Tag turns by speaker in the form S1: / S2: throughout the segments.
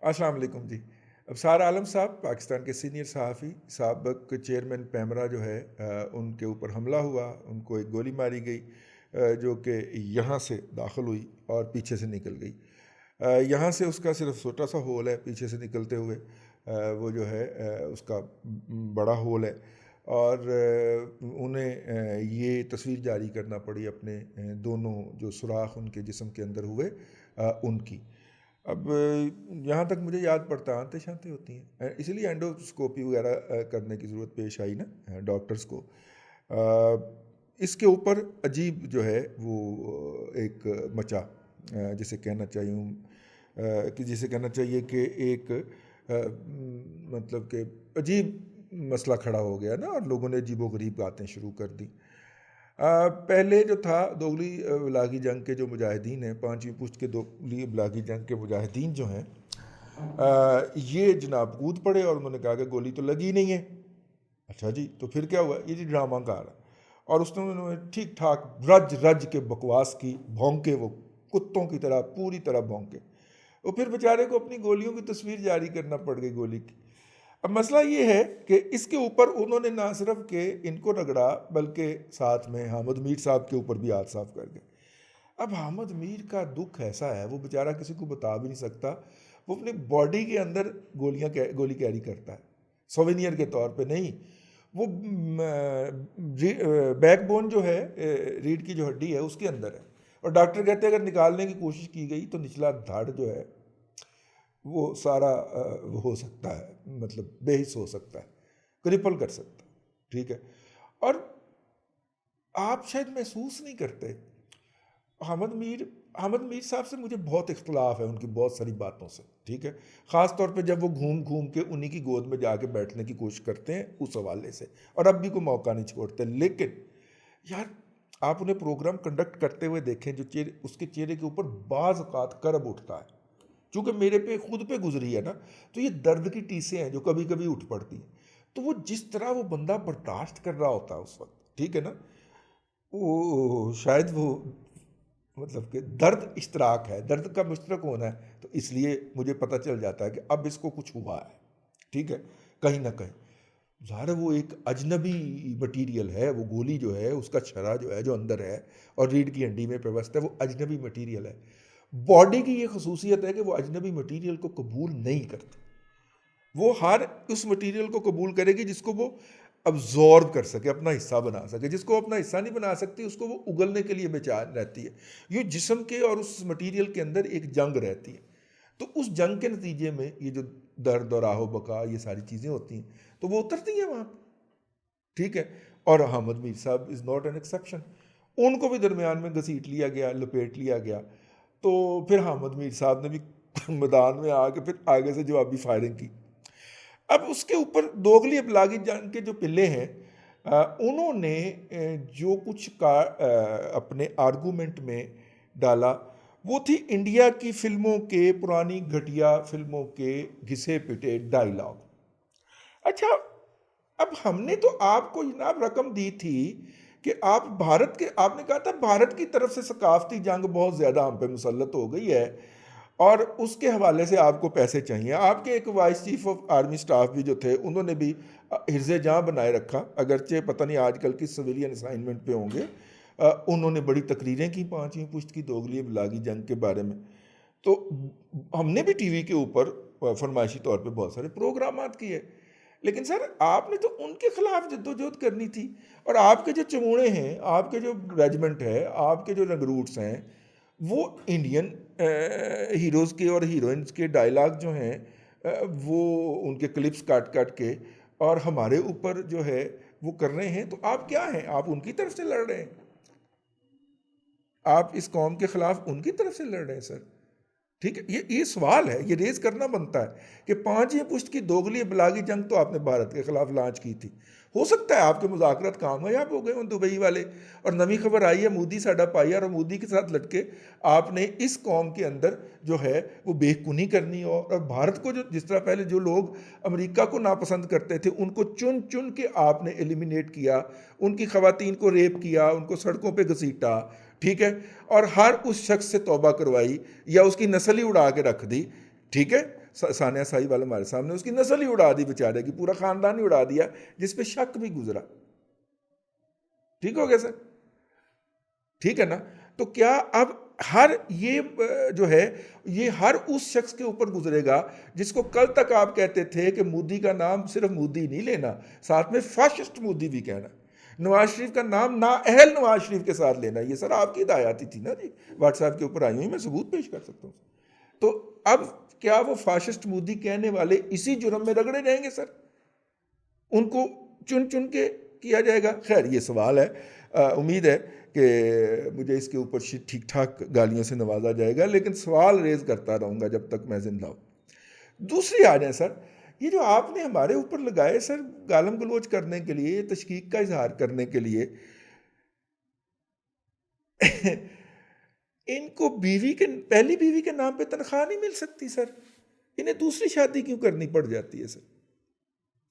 S1: अस्सलाम वालेकुम जी। अबसार आलम साहब पाकिस्तान के सीनियर सहाफ़ी साबिक़ चेयरमैन पैमरा जो है उनके ऊपर हमला हुआ, उनको एक गोली मारी गई जो कि यहाँ से दाखिल हुई और पीछे से निकल गई। यहाँ से उसका सिर्फ छोटा सा होल है, पीछे से निकलते हुए वो जो है उसका बड़ा होल है और उन्हें ये तस्वीर जारी करना पड़ी अपने दोनों जो सुराख उनके जिस्म के अंदर हुए उनकी। अब यहाँ तक मुझे याद पड़ता आंतें शांतें होती हैं, इसलिए एंडोस्कोपी वगैरह करने की ज़रूरत पेश आई ना डॉक्टर्स को। इसके ऊपर अजीब जो है वो एक मचा, जिसे कहना चाहिए कि जिसे कहना चाहिए कि एक मतलब कि अजीब मसला खड़ा हो गया ना, और लोगों ने अजीबो गरीब बातें शुरू कर दी। पहले जो था दोगली इबलागी जंग के जो मुजाहिदीन हैं, 5वीं पुश्त के दोगली इबलागी जंग के मुजाहिदीन जो हैं, ये जनाब कूद पड़े और उन्होंने कहा कि गोली तो लगी नहीं है। अच्छा जी, तो फिर क्या हुआ? ये जी ड्रामाकार है। और उसने उन्होंने ठीक ठाक रज रज के बकवास की, भौंके वो कुत्तों की तरह पूरी तरह भौंके। और फिर बेचारे को अपनी गोलियों की तस्वीर जारी करना पड़ गई गोली की। अब मसला ये है कि इसके ऊपर उन्होंने ना सिर्फ के इनको रगड़ा, बल्कि साथ में हामिद मीर साहब के ऊपर भी हाथ साफ कर गए। अब हामिद मीर का दुख ऐसा है, वो बेचारा किसी को बता भी नहीं सकता। वो अपनी बॉडी के अंदर गोली कैरी करता है, सोवेनियर के तौर पे नहीं। वो बैकबोन जो है, रीढ़ की जो हड्डी है उसके अंदर है, और डॉक्टर कहते हैं अगर निकालने की कोशिश की गई तो निचला धड़ जो है वो सारा हो सकता है, मतलब बेहिस हो सकता है, क्रिपल कर सकता है। ठीक है, और आप शायद महसूस नहीं करते। हामिद मीर साहब से मुझे बहुत इख्तलाफ है उनकी बहुत सारी बातों से। ठीक है, ख़ास तौर पे जब वो घूम घूम के उन्हीं की गोद में जाके बैठने की कोशिश करते हैं उस हवाले से, और अब भी कोई मौका नहीं छोड़ते। लेकिन यार, आप उन्हें प्रोग्राम कंडक्ट करते हुए देखें, जो चेहरे उसके चेहरे के ऊपर बाज़ औक़ात करब उठता है। चूँकि मेरे पे खुद पे गुजरी है ना, तो ये दर्द की टीसें हैं जो कभी कभी उठ पड़ती हैं। तो वो जिस तरह वो बंदा बर्दाश्त कर रहा होता है उस वक्त, ठीक है ना, वो शायद वो मतलब कि दर्द इश्तराक है, दर्द का मुश्तरक होना है, तो इसलिए मुझे पता चल जाता है कि अब इसको कुछ हुआ है। ठीक है, कहीं ना कहीं ज़ाहिर है वो एक अजनबी मटीरियल है, वो गोली जो है उसका छरा जो है जो अंदर है और रीढ़ की हड्डी में पेवस्त है, वो अजनबी मटीरियल है। बॉडी की ये खसूसियत है कि वो अजनबी मटीरियल को कबूल नहीं करती। वो हर उस मटीरियल को कबूल करेगी जिसको वो अब्जॉर्ब कर सके, अपना हिस्सा बना सके। जिसको अपना हिस्सा नहीं बना सकती उसको वो उगलने के लिए बेचार रहती है। ये जिस्म के और उस मटीरियल के अंदर एक जंग रहती है। तो उस जंग के नतीजे में ये जो दर्द और आहो बका ये सारी चीज़ें होती हैं, तो वो उतरती हैं वहाँ पर। ठीक है, और हामिद मीर साहब इज़ नॉट एन एक्सेप्शन। उनको भी दरमियान में घसीट लिया गया, लपेट लिया गया। तो फिर हामिद मीर साहब ने भी मैदान में आके फिर आगे से जवाबी फायरिंग की। अब उसके ऊपर दोगली इबलागी जंग के जो पिल्ले हैं, उन्होंने जो कुछ का अपने आर्गूमेंट में डाला, वो थी इंडिया की फिल्मों के, पुरानी घटिया फिल्मों के घिसे पिटे डायलॉग। अच्छा, अब हमने तो आपको जनाब रकम दी थी कि आप भारत के, आपने कहा था भारत की तरफ से सकाफती जंग बहुत ज़्यादा हम पे मुसल्लत हो गई है और उसके हवाले से आपको पैसे चाहिए। आपके एक vice chief of army staff भी जो थे उन्होंने भी हिर्ज़े जहाँ बनाए रखा, अगरचे पता नहीं आजकल किस सिविलियन असाइनमेंट पे होंगे। उन्होंने बड़ी तकरीरें की 5वीं पुश्त की दोगली इबलागी जंग के बारे में। तो हमने भी टीवी के ऊपर फरमाइशी तौर पे बहुत सारे प्रोग्राम किए। लेकिन सर, आपने तो उनके खिलाफ जद्दोजहद करनी थी। और आपके जो चमूड़े हैं, आपके जो रेजिमेंट है, आपके जो रंगरूट्स हैं, वो इंडियन हीरोज़ के और हीरोइंस के डायलॉग जो हैं, वो उनके क्लिप्स काट काट के और हमारे ऊपर जो है वो कर रहे हैं। तो आप क्या हैं? आप उनकी तरफ से लड़ रहे हैं, आप इस कौम के खिलाफ उनकी तरफ से लड़ रहे हैं सर। ठीक है, ये सवाल है, ये रेज करना बनता है कि 5वीं पुश्त की दोगली इबलागी जंग तो आपने भारत के खिलाफ लॉन्च की थी। हो सकता है आपके मुज़ाकरात कामयाब हो गए उन दुबई वाले, और नवी खबर आई है मोदी साडा पाई, और मोदी के साथ लटके आपने इस कौम के अंदर जो है वो बेखुनी करनी हो। और भारत को, जो जिस तरह पहले जो लोग अमेरिका को नापसंद करते थे उनको चुन चुन के आपने एलिमिनेट किया, उनकी ख़वातीन को रेप किया, उनको सड़कों पर घसीटा। ठीक है, और हर उस शख्स से तौबा करवाई या उसकी नस्ल ही उड़ा के रख दी। ठीक है, सानिया साहिवाल हमारे सामने, उसकी नस्ल ही उड़ा दी बेचारे की, पूरा ख़ानदान ही उड़ा दिया, जिस पे शक भी गुजरा। ठीक हो गया सर? ठीक है ना? तो क्या अब हर ये जो है, ये हर उस शख्स के ऊपर गुजरेगा जिसको कल तक आप कहते थे कि मोदी का नाम सिर्फ मोदी नहीं लेना, साथ में फाशिस्ट मोदी भी कहना, नवाज शरीफ का नाम नाअहल नवाज शरीफ के साथ लेना। ये सर आपकी हिदायत थी ना जी, व्हाट्सएप के ऊपर आई हुई, मैं सबूत पेश कर सकता हूँ। तो अब क्या वो फाशिस्ट मोदी कहने वाले इसी जुर्म में रगड़े जाएंगे सर? उनको चुन चुन के किया जाएगा? खैर ये सवाल है, उम्मीद है कि मुझे इसके ऊपर ठीक ठाक गालियों से नवाजा जाएगा, लेकिन सवाल रेज करता रहूँगा जब तक मैं जिंदा हूँ। दूसरी आ जाए सर, ये जो आपने हमारे ऊपर लगाए सर गालम गलोच करने के लिए, तशकीक का इजहार करने के लिए, इनको पहली बीवी के नाम पे तनख्वाह नहीं मिल सकती सर? इन्हें दूसरी शादी क्यों करनी पड़ जाती है सर?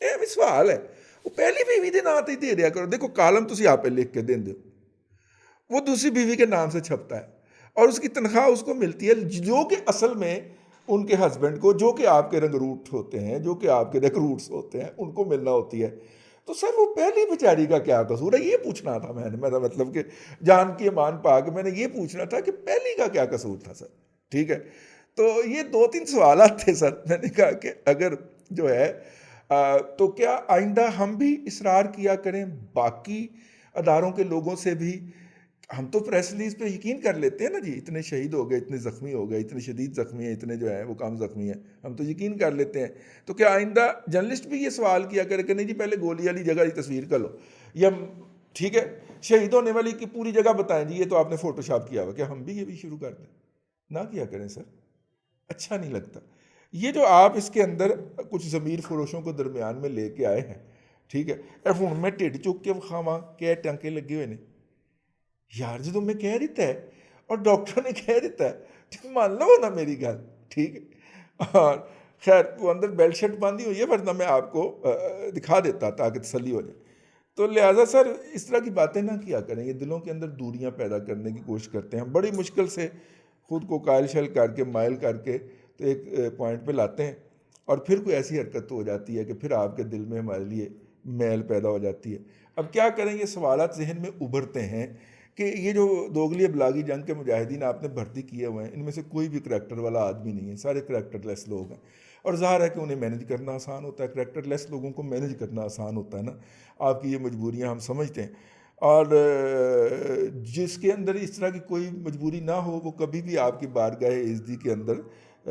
S1: ਇਹ ਵੀ सवाल है। वो पहली बीवी के नाम से ही दे दिया करो। देखो कालम तुम आप लिख के देंगे, वो दूसरी बीवी के नाम से छपता है और उसकी तनख्वाह उसको मिलती है, जो कि असल में उनके हस्बैंड को, जो कि आपके रंगरूट होते हैं, जो कि आपके रिक्रूट्स होते हैं, उनको मिलना होती है। तो सर वो पहली बेचारी का क्या कसूर है, ये पूछना था मैंने, मेरा मतलब कि जान की मान पा के मैंने ये पूछना था कि पहली का क्या कसूर था सर। ठीक है, तो ये 2-3 सवाल थे सर। मैंने कहा कि अगर जो है तो क्या आइंदा हम भी इसरार किया करें बाकी अदारों के लोगों से भी। हम तो प्रेस रिलीज पे यकीन कर लेते हैं ना जी, इतने शहीद हो गए, इतने ज़ख्मी हो गए, इतने शदीद ज़ख्मी हैं, इतने जो है वो कम ज़ख्मी हैं, हम तो यकीन कर लेते हैं। तो क्या आइंदा जर्नलिस्ट भी ये सवाल किया करे कि नहीं जी पहले गोली वाली जगह की तस्वीर कर लो, या ठीक है शहीद होने वाली की पूरी जगह बताएं जी, ये तो आपने फ़ोटोशॉप किया हुआ, क्या हम भी ये भी शुरू कर दें? ना किया करें सर, अच्छा नहीं लगता। ये जो आप इसके अंदर कुछ ज़मीर फरोशों को दरमियान में लेके आए हैं, ठीक है, हूँ मैं ढिड चुक के विखावा क्या टांके लगे हुए हैं यार, जो मैं कह दिता है और डॉक्टर ने कह दिता है तो मान लो ना मेरी गल। ठीक है, और खैर वो अंदर बेल्ट शर्ट बांधी हुई है, वरना मैं आपको दिखा देता ताकि तसल्ली हो जाए। तो लिहाजा सर इस तरह की बातें ना किया करें, ये दिलों के अंदर दूरियां पैदा करने की कोशिश करते हैं। हम बड़ी मुश्किल से खुद को कायल शल करके माइल करके तो एक पॉइंट पे लाते हैं, और फिर कोई ऐसी हरकत तो हो जाती है कि फिर आपके दिल में हमारे लिए मैल पैदा हो जाती है। अब क्या करें, ये सवालात जहन में उभरते हैं कि ये जो दोगली अबलागी जंग के मुजाहिदीन आपने भर्ती किए हुए हैं, इनमें से कोई भी करैक्टर वाला आदमी नहीं है, सारे करैक्टरलेस लोग हैं। और ज़ाहिर है कि उन्हें मैनेज करना आसान होता है, करैक्टरलेस लोगों को मैनेज करना आसान होता है ना। आपकी ये मजबूरियां हम समझते हैं, और जिसके अंदर इस तरह की कोई मजबूरी ना हो वो कभी भी आपकी बारगाह इज़्ज़ी के अंदर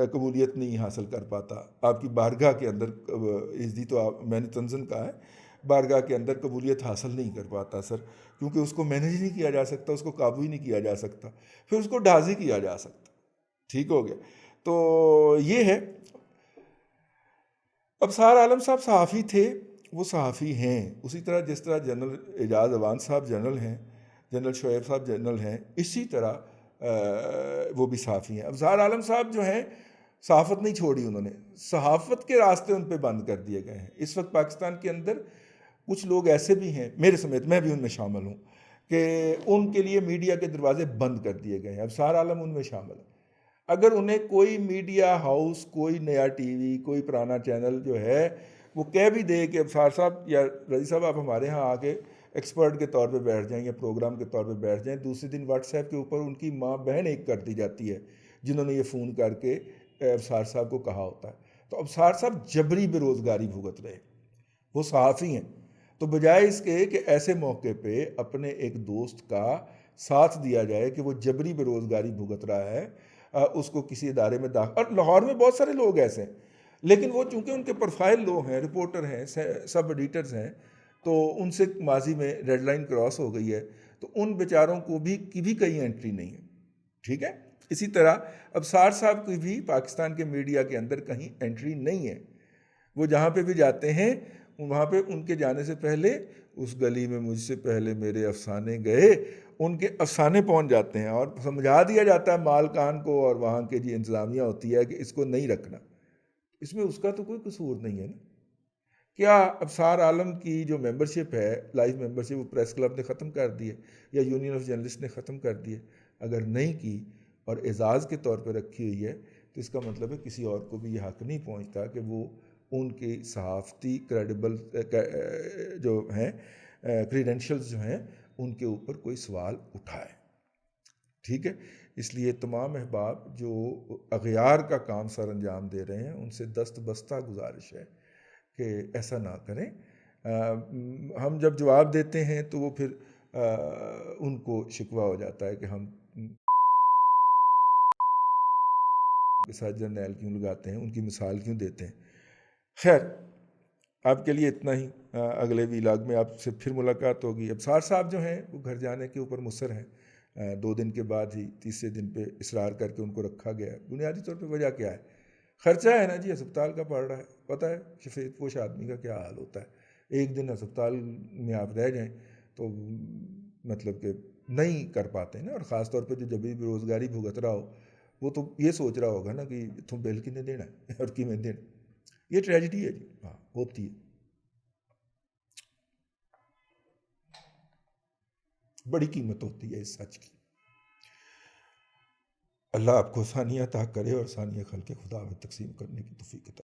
S1: कबूलियत नहीं हासिल कर पाता। आपकी बारगाह के अंदर इज़्ज़ी तो मैंने तंज़न कहा है, बारगाह के अंदर कबूलियत हासिल नहीं कर पाता सर, क्योंकि उसको मैनेज नहीं किया जा सकता, उसको काबू ही नहीं किया जा सकता, फिर उसको ढाजी किया जा सकता। ठीक हो गया, तो ये है। अबसार आलम साहब सहाफ़ी थे, वो सहाफ़ी हैं, उसी तरह जिस तरह जनरल एजाज अवान साहब जनरल हैं, जनरल शोएब साहब जनरल हैं, इसी तरह वो भी सहाफ़ी हैं। अबसार आलम साहब जो हैं सहाफ़त नहीं छोड़ी उन्होंने, सहाफ़त के रास्ते उन पर बंद कर दिए गए हैं। इस वक्त पाकिस्तान के अंदर कुछ लोग ऐसे भी हैं, मेरे समेत, मैं भी उनमें शामिल हूँ, कि उनके लिए मीडिया के दरवाजे बंद कर दिए गए हैं। अबसार आलम उनमें शामिल है। अगर उन्हें कोई मीडिया हाउस, कोई नया टीवी, कोई पुराना चैनल जो है वो कह भी दे कि अबसार साहब या रजी साहब आप हमारे यहाँ आके एक्सपर्ट के तौर पे बैठ जाएं या प्रोग्राम के तौर पे बैठ जाएं, दूसरे दिन व्हाट्सएप के ऊपर उनकी माँ बहन एक कर दी जाती है जिन्होंने ये फ़ोन करके अबसार साहब को कहा होता है। तो अबसार साहब जबरी बेरोज़गारी भुगत रहे, वो सहाफ़ी हैं, तो बजाय इसके कि ऐसे मौके पे अपने एक दोस्त का साथ दिया जाए कि वो जबरी बेरोज़गारी भुगत रहा है, उसको किसी इदारे में और लाहौर में बहुत सारे लोग ऐसे हैं, लेकिन वो चूँकि उनके प्रोफाइल लो हैं, रिपोर्टर हैं, सब एडिटर्स हैं, तो उनसे माजी में रेड लाइन क्रॉस हो गई है, तो उन बेचारों को भी की भी कहीं एंट्री नहीं है। ठीक है, इसी तरह अबसार साहब की भी पाकिस्तान के मीडिया के अंदर कहीं एंट्री नहीं है। वो जहाँ पे भी जाते हैं वहाँ पे उनके जाने से पहले उस गली में मुझसे पहले मेरे अफसाने गए, उनके अफसाने पहुँच जाते हैं और समझा दिया जाता है मालकान को और वहाँ के जी इंतज़ामिया होती है कि इसको नहीं रखना। इसमें उसका तो कोई कसूर नहीं है ना। क्या अबसार आलम की जो मेंबरशिप है, लाइव मेंबरशिप, वो प्रेस क्लब ने ख़त्म कर दी है या यूनियन ऑफ जर्नलिस्ट ने ख़त्म कर दी है? अगर नहीं की और एजाज़ के तौर पर रखी हुई है तो इसका मतलब है किसी और को भी ये हक नहीं पहुंचता कि वो उनके सहाफ़ती क्रेडिबल जो हैं क्रीडेंशियल्स जो हैं उनके ऊपर कोई सवाल उठाए। ठीक है, इसलिए तमाम अहबाब जो अगयार का काम सर अंजाम दे रहे हैं उनसे दस्त बस्ता गुजारिश है कि ऐसा ना करें। हम जब जवाब देते हैं तो वो फिर उनको शिकवा हो जाता है कि हम के साथ जर्नैल क्यों लगाते हैं, उनकी मिसाल क्यों देते हैं। खैर, आपके लिए इतना ही। अगले वीलाग में आपसे फिर मुलाकात होगी। अब सार साहब जो हैं वो घर जाने के ऊपर मुसर हैं। 2 दिन के बाद ही तीसरे दिन पे इसरार करके उनको रखा गया है। बुनियादी तौर पे वजह क्या है? खर्चा है ना जी, अस्पताल का पड़ रहा है। पता है सफ़ेद पोश आदमी का क्या हाल होता है। एक दिन अस्पताल में आप रह जाएं तो मतलब कि नहीं कर पाते ना। और ख़ास तौर पे जो जब भी बेरोज़गारी भुगत रहा हो वो तो ये सोच रहा होगा ना कि इतों बिल किन्ने देना है और किमें देना। ये ट्रेजिडी है जी, हाँ होती है। बड़ी कीमत होती है इस सच की। अल्लाह आपको सानिया अता करे और सानिया खल के खुदा में तकसीम करने की तौफीक अता